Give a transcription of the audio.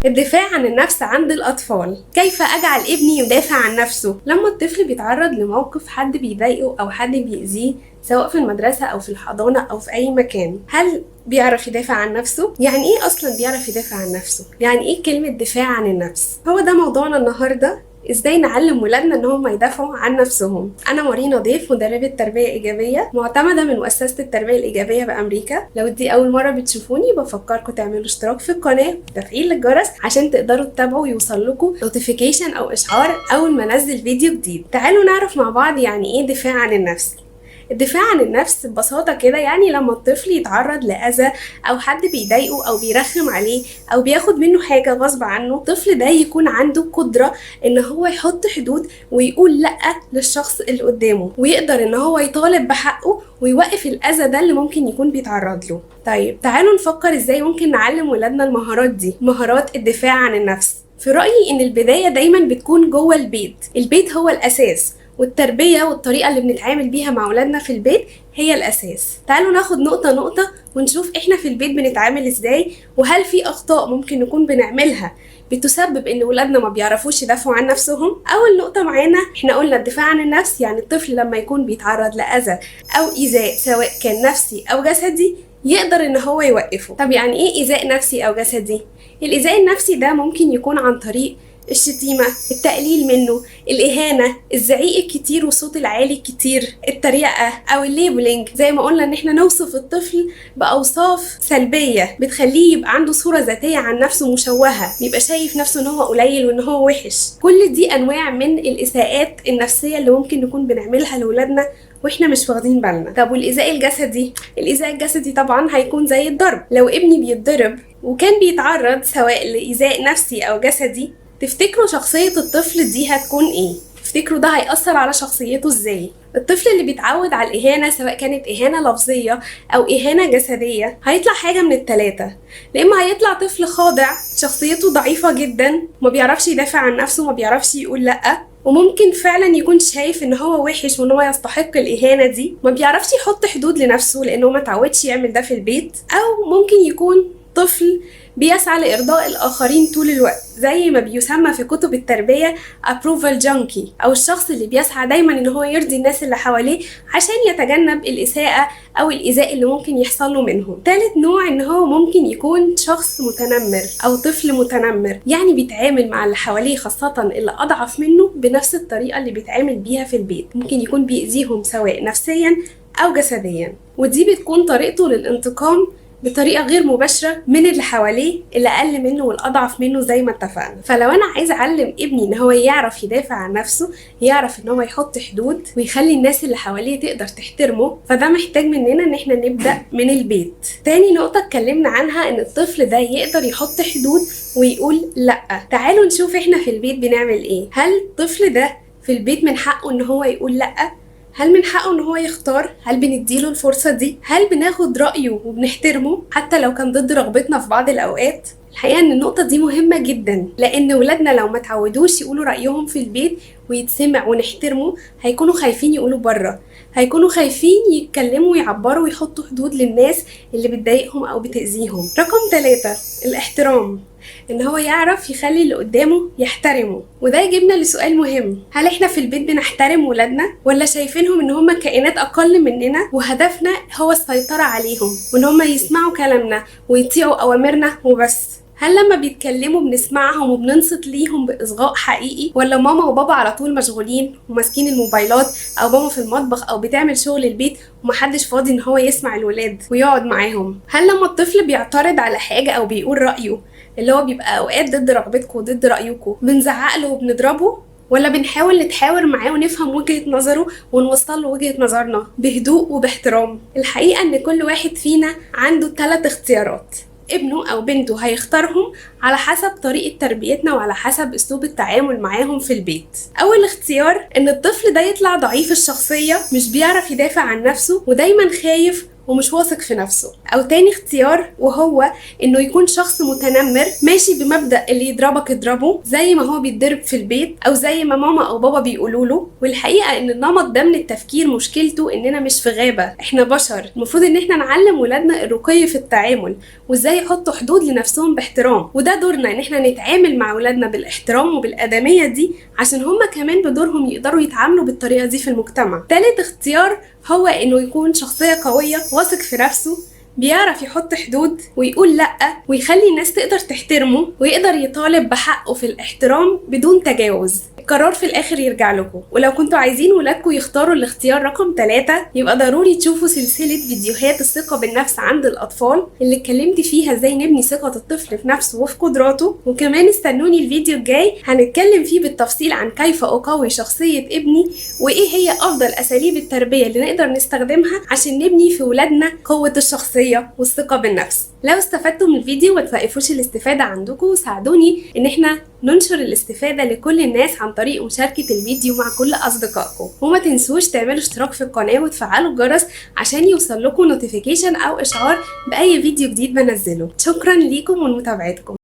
الدفاع عن النفس عند الأطفال. كيف أجعل ابني يدافع عن نفسه؟ لما الطفل بيتعرض لموقف حد بيضايقه أو حد بيأذيه، سواء في المدرسة أو في الحضانة أو في أي مكان، هل بيعرف يدافع عن نفسه؟ يعني إيه أصلا بيعرف يدافع عن نفسه؟ يعني إيه كلمة دفاع عن النفس؟ هو ده موضوعنا النهاردة. ازاي نعلم ولادنا ان هم يدافعوا عن نفسهم. انا مارينا ضيف، مدربة تربية ايجابية معتمدة من مؤسسة التربية الايجابية بامريكا. لو دي اول مرة بتشوفوني بفكركم تعملوا اشتراك في القناة وتفعيل الجرس عشان تقدروا تتابعوا يوصل لكم نوتيفيكيشن او اشعار اول ما انزل فيديو جديد. تعالوا نعرف مع بعض يعني ايه دفاع عن النفس. الدفاع عن النفس ببساطة كده يعني لما الطفل يتعرض لأذى أو حد بيضايقه أو بيرخم عليه أو بياخد منه حاجة غصب عنه، الطفل ده يكون عنده قدرة إن هو يحط حدود ويقول لأ للشخص اللي قدامه، ويقدر إن هو يطالب بحقه ويوقف الأذى ده اللي ممكن يكون بيتعرض له. طيب تعالوا نفكر إزاي ممكن نعلم ولادنا المهارات دي، مهارات الدفاع عن النفس. في رأيي إن البداية دايما بتكون جوه البيت. البيت هو الأساس، والتربية والطريقة اللي بنتعامل بيها مع ولادنا في البيت هي الأساس. تعالوا ناخد نقطة نقطة ونشوف احنا في البيت بنتعامل ازاي، وهل في أخطاء ممكن نكون بنعملها بتسبب ان ولادنا ما بيعرفوش يدافعوا عن نفسهم. أول نقطة معانا، احنا قلنا الدفاع عن النفس يعني الطفل لما يكون بيتعرض لأذى أو إيذاء سواء كان نفسي أو جسدي يقدر ان هو يوقفه. طب يعني ايه إيذاء نفسي أو جسدي؟ الإيذاء النفسي ده ممكن يكون عن طريق الشتيمة، التقليل منه، الإهانة، الزعيق الكتير والصوت العالي الكتير، التريقة أو الليبلينج. زي ما قلنا إن احنا نوصف الطفل بأوصاف سلبية بتخليه يبقى عنده صورة ذاتية عن نفسه مشوهة، يبقى شايف نفسه إن هو قليل وإن هو وحش. كل دي أنواع من الإساءات النفسية اللي ممكن نكون بنعملها لولادنا واحنا مش واخدين بالنا. طب والإيذاء الجسدي؟ الإيذاء الجسدي طبعا هيكون زي الضرب. لو ابني بيتضرب وكان بيتعرض سواء لإيذاء نفسي أو جسدي، تفتكروا شخصية الطفل دي هتكون ايه؟ تفتكروا ده هيأثر على شخصيته ازاي؟ الطفل اللي بيتعود على الإهانة سواء كانت إهانة لفظية أو إهانة جسدية هيطلع حاجة من التلاتة. لإما هيطلع طفل خاضع، شخصيته ضعيفة جدا، ما بيعرفش يدافع عن نفسه، ما بيعرفش يقول لأ، وممكن فعلا يكون شايف ان هو وحش وان هو يستحق الإهانة دي، ما بيعرفش يحط حدود لنفسه لأنه ما تعودش يعمل ده في البيت. أو ممكن يكون طفل بيسعى لإرضاء الآخرين طول الوقت، زي ما بيسمى في كتب التربية approval junkie، أو الشخص اللي بيسعى دايما إن هو يرضي الناس اللي حواليه عشان يتجنب الإساءة أو الإيذاء اللي ممكن يحصل له منهم. تالت نوع إن هو ممكن يكون شخص متنمر أو طفل متنمر، يعني بيتعامل مع اللي حواليه خاصة اللي أضعف منه بنفس الطريقة اللي بيتعامل بيها في البيت. ممكن يكون بيأذيهم سواء نفسيا أو جسديا، ودي بتكون طريقته للانتقام بطريقة غير مباشرة من اللي حواليه اللي أقل منه والأضعف منه زي ما اتفقنا. فلو أنا عايز أعلم ابني إن هو يعرف يدافع عن نفسه، يعرف إن هو يحط حدود ويخلي الناس اللي حواليه تقدر تحترمه، فده محتاج مننا إن احنا نبدأ من البيت. تاني نقطة اتكلمنا عنها إن الطفل ده يقدر يحط حدود ويقول لأ. تعالوا نشوف احنا في البيت بنعمل إيه. هل الطفل ده في البيت من حقه إن هو يقول لأ؟ هل من حقه ان هو يختار؟ هل بنديله الفرصة دي؟ هل بناخد رأيه وبنحترمه حتى لو كان ضد رغبتنا في بعض الأوقات؟ الحقيقة ان النقطة دي مهمة جدا، لان ولادنا لو ما تعودوش يقولوا رأيهم في البيت ويتسمع ونحترمه، هيكونوا خايفين يقولوا بره، هيكونوا خايفين يتكلموا ويعبروا ويحطوا حدود للناس اللي بتضايقهم او بتأذيهم. رقم 3، الاحترام، ان هو يعرف يخلي اللي قدامه يحترمه. وده يجيبنا لسؤال مهم، هل احنا في البيت بنحترم ولادنا ولا شايفينهم ان هم كائنات اقل مننا وهدفنا هو السيطرة عليهم وان هم يسمعوا كلامنا ويطيعوا اوامرنا وبس؟ هل لما بيتكلموا بنسمعهم وبننصت ليهم بإصغاء حقيقي، ولا ماما وبابا على طول مشغولين وماسكين الموبايلات، او ماما في المطبخ او بتعمل شغل البيت ومحدش فاضي ان هو يسمع الولاد ويقعد معاهم؟ هل لما الطفل بيعترض على حاجة او بيقول رأيه اللي هو بيبقى اوقات ضد رغبتكم وضد رأيكم بنزعق له وبنضربه، ولا بنحاول نتحاور معاه ونفهم وجهة نظره ونوصل له وجهة نظرنا بهدوء وباحترام؟ الحقيقة ان كل واحد فينا عنده 3 اختيارات، ابنه او بنته هيختارهم على حسب طريقة تربيتنا وعلى حسب اسلوب التعامل معاهم في البيت. اول اختيار ان الطفل ده يطلع ضعيف الشخصية، مش بيعرف يدافع عن نفسه ودايما خايف ومش واثق في نفسه. او تاني اختيار وهو انه يكون شخص متنمر ماشي بمبدأ اللي يضربك اضربه زي ما هو بيتضرب في البيت او زي ما ماما او بابا بيقولوا له. والحقيقة ان النمط ده من التفكير مشكلته اننا مش في غابة، احنا بشر. المفروض ان احنا نعلم ولادنا الرقي في التعامل وازاي يحطوا حدود لنفسهم باحترام، وده دورنا ان احنا نتعامل مع ولادنا بالاحترام وبالادمية دي عشان هما كمان بدورهم يقدروا يتعاملوا بالطريقة دي في المجتمع. تالت اختيار هو انه يكون شخصية قوية واثق في نفسه، بيعرف يحط حدود ويقول لأ ويخلي الناس تقدر تحترمه ويقدر يطالب بحقه في الاحترام بدون تجاوز. القرار في الاخر يرجع لكم. ولو كنتوا عايزين ولادكم يختاروا الاختيار رقم 3 يبقى ضروري تشوفوا سلسلة فيديوهات الثقة بالنفس عند الأطفال اللي اتكلمت فيها ازاي نبني ثقة الطفل في نفسه وفي قدراته. وكمان استنوني الفيديو الجاي هنتكلم فيه بالتفصيل عن كيف أقوي شخصية ابني وايه هي أفضل أساليب التربية اللي نقدر نستخدمها عشان نبني في ولادنا قوة الشخصية والثقة بالنفس. لو استفدتوا من الفيديو ما توقفوش الاستفادة عندكم وساعدوني ان احنا ننشر الاستفادة لكل الناس عن طريق مشاركة الفيديو مع كل أصدقائكم. وما تنسوش تعملوا اشتراك في القناة وتفعلوا الجرس عشان يوصل لكم نوتيفيكيشن أو إشعار بأي فيديو جديد بنزله. شكرا ليكم ولمتابعتكم.